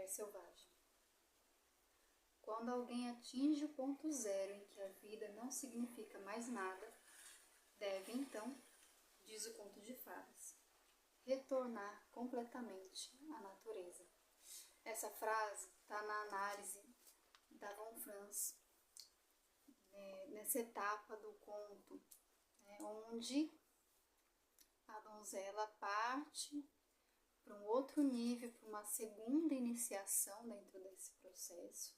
mulher selvagem. Quando alguém atinge o ponto zero em que a vida não significa mais nada, deve então, diz o conto de fadas, retornar completamente à natureza. Essa frase está na análise da Von Franz, nessa etapa do conto, onde a donzela parte para um outro nível, para uma segunda iniciação dentro desse processo.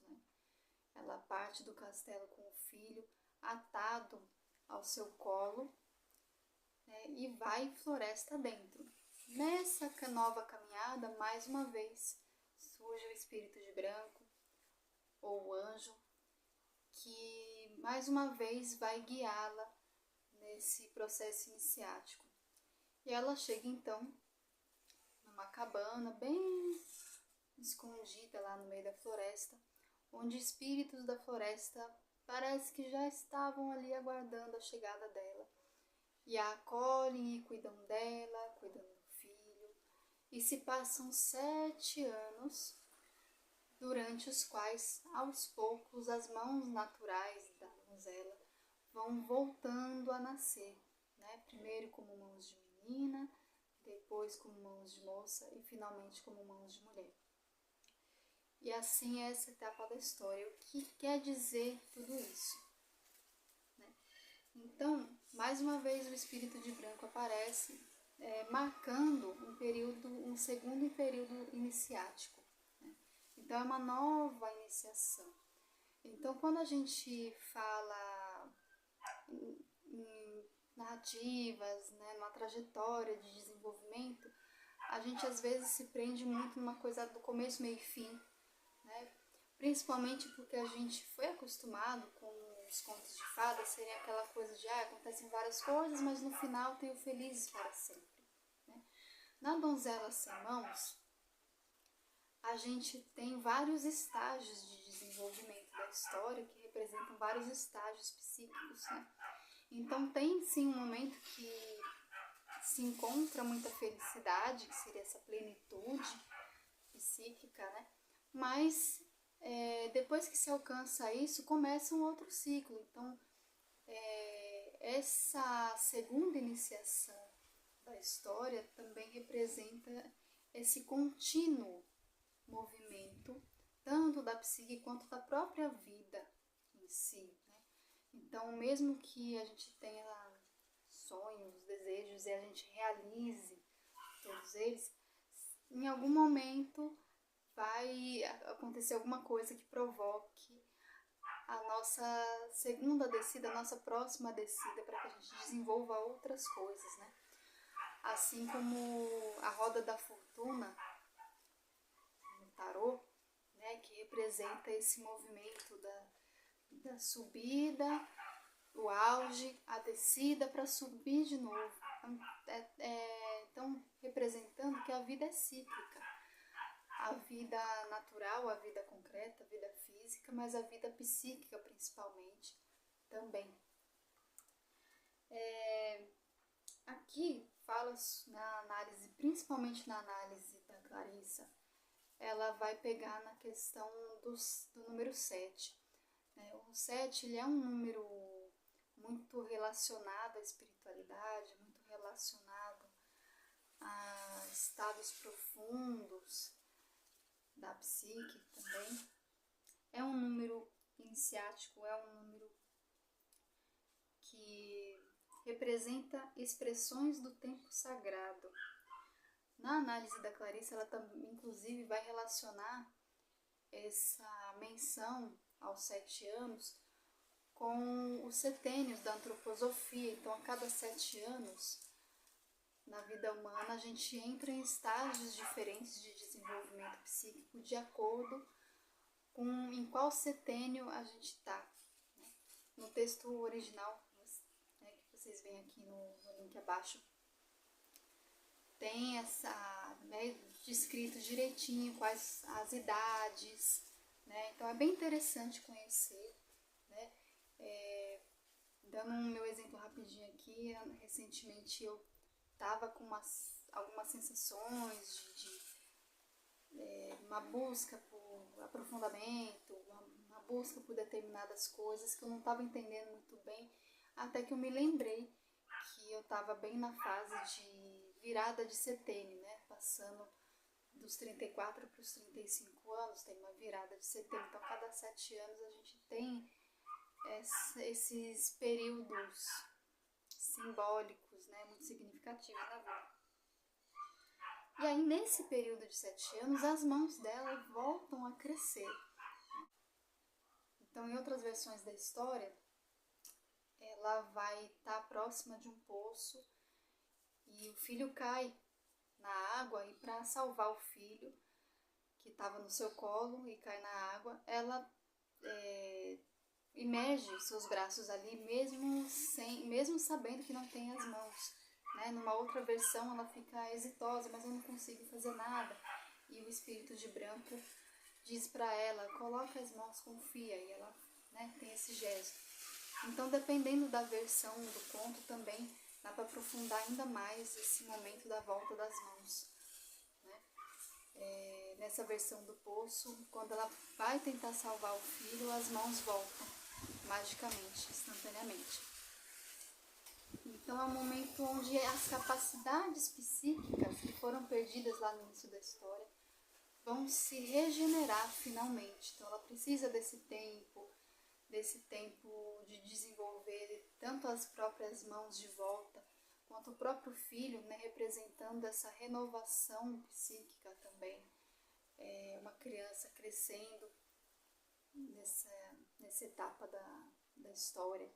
Ela parte do castelo com o filho atado ao seu colo, e vai floresta dentro. Nessa nova caminhada, mais uma vez, surge o espírito de branco, ou o anjo, que mais uma vez vai guiá-la nesse processo iniciático. E ela chega então numa cabana bem escondida lá no meio da floresta, onde espíritos da floresta parece que já estavam ali aguardando a chegada dela. E a acolhem e cuidam dela, cuidam do filho. E se passam 7 anos, durante os quais, aos poucos, as mãos naturais da donzela vão voltando a nascer. Primeiro como mãos de menina, depois como mãos de moça e finalmente como mãos de mulher. E assim é essa etapa da história. O que quer dizer tudo isso? Então, mais uma vez o espírito de branco aparece, marcando um segundo período iniciático. Então, é uma nova iniciação. Então, quando a gente fala em narrativas, numa trajetória de desenvolvimento, a gente às vezes se prende muito numa coisa do começo, meio e fim, principalmente porque a gente foi acostumado com os contos de fadas serem aquela coisa de acontecem várias coisas, mas no final tem o felizes para sempre. Na Donzela Sem Mãos, a gente tem vários estágios de desenvolvimento da história que representam vários estágios psíquicos. Então tem sim um momento que se encontra muita felicidade, que seria essa plenitude psíquica, mas depois que se alcança isso, começa um outro ciclo. Então, essa segunda iniciação da história também representa esse contínuo movimento, tanto da psique quanto da própria vida em si. Então, mesmo que a gente tenha sonhos, desejos e a gente realize todos eles, em algum momento vai acontecer alguma coisa que provoque a nossa segunda descida, a nossa próxima descida, para que a gente desenvolva outras coisas, Assim como a roda da fortuna no tarô, que representa esse movimento da subida, o auge, a descida para subir de novo. Então, representando que a vida é cíclica. A vida natural, a vida concreta, a vida física, mas a vida psíquica principalmente também. Aqui fala na análise, principalmente na análise da Clarissa, ela vai pegar na questão do número 7. O 7 ele é um número muito relacionado à espiritualidade, muito relacionado a estados profundos da psique também. É um número iniciático, é um número que representa expressões do tempo sagrado. Na análise da Clarissa, ela também, inclusive, vai relacionar essa menção aos 7 anos com os setênios da antroposofia. Então, a cada 7 anos, na vida humana, a gente entra em estágios diferentes de desenvolvimento psíquico de acordo com em qual setênio a gente está. No texto original, que vocês veem aqui no link abaixo, tem descrito direitinho quais as idades, Então é bem interessante conhecer, Dando um meu exemplo rapidinho aqui, recentemente eu estava com algumas sensações de uma uma busca por aprofundamento, uma busca por determinadas coisas que eu não estava entendendo muito bem, até que eu me lembrei que eu estava bem na fase de virada de setênio, né? Passando dos 34 para os 35 anos, tem uma virada de setênio. Então, cada 7 anos a gente tem esses períodos simbólicos, né? Muito significativos na vida. E aí, nesse período de 7 anos, as mãos dela voltam a crescer. Então, em outras versões da história, ela vai estar próxima de um poço e o filho cai na água, e para salvar o filho que estava no seu colo e cai na água, ela imerge seus braços ali, mesmo sabendo que não tem as mãos. Né? Numa outra versão ela fica exitosa, mas eu não consigo fazer nada. E o espírito de branco diz para ela, coloca as mãos, confia, e ela, né, tem esse gesto. Então, dependendo da versão do conto também, dá para aprofundar ainda mais esse momento da volta das mãos. Né? Nessa versão do poço, quando ela vai tentar salvar o filho, as mãos voltam magicamente, instantaneamente. Então é um momento onde as capacidades psíquicas que foram perdidas lá no início da história vão se regenerar finalmente. Então ela precisa desse tempo de desenvolver tanto as próprias mãos de volta, quanto o próprio filho, né, representando essa renovação psíquica também. Uma criança crescendo nessa etapa da história.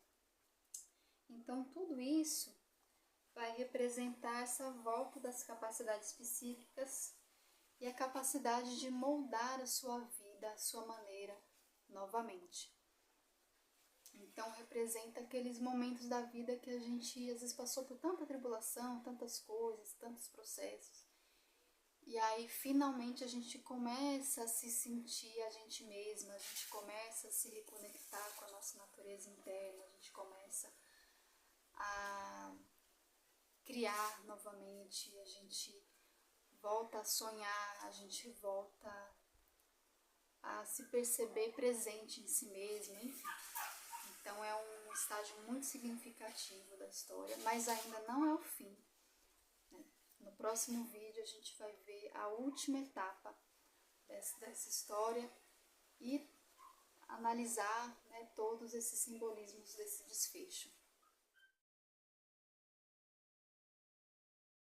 Então, tudo isso vai representar essa volta das capacidades psíquicas e a capacidade de moldar a sua vida, a sua maneira, novamente. Então, representa aqueles momentos da vida que a gente, às vezes, passou por tanta tribulação, tantas coisas, tantos processos. E aí, finalmente, a gente começa a se sentir a gente mesma, a gente começa a se reconectar com a nossa natureza interna, a gente começa a criar novamente, a gente volta a sonhar, a gente volta a se perceber presente em si mesmo, enfim. Então é um estágio muito significativo da história, mas ainda não é o fim. No próximo vídeo a gente vai ver a última etapa dessa história e analisar, né, todos esses simbolismos desse desfecho.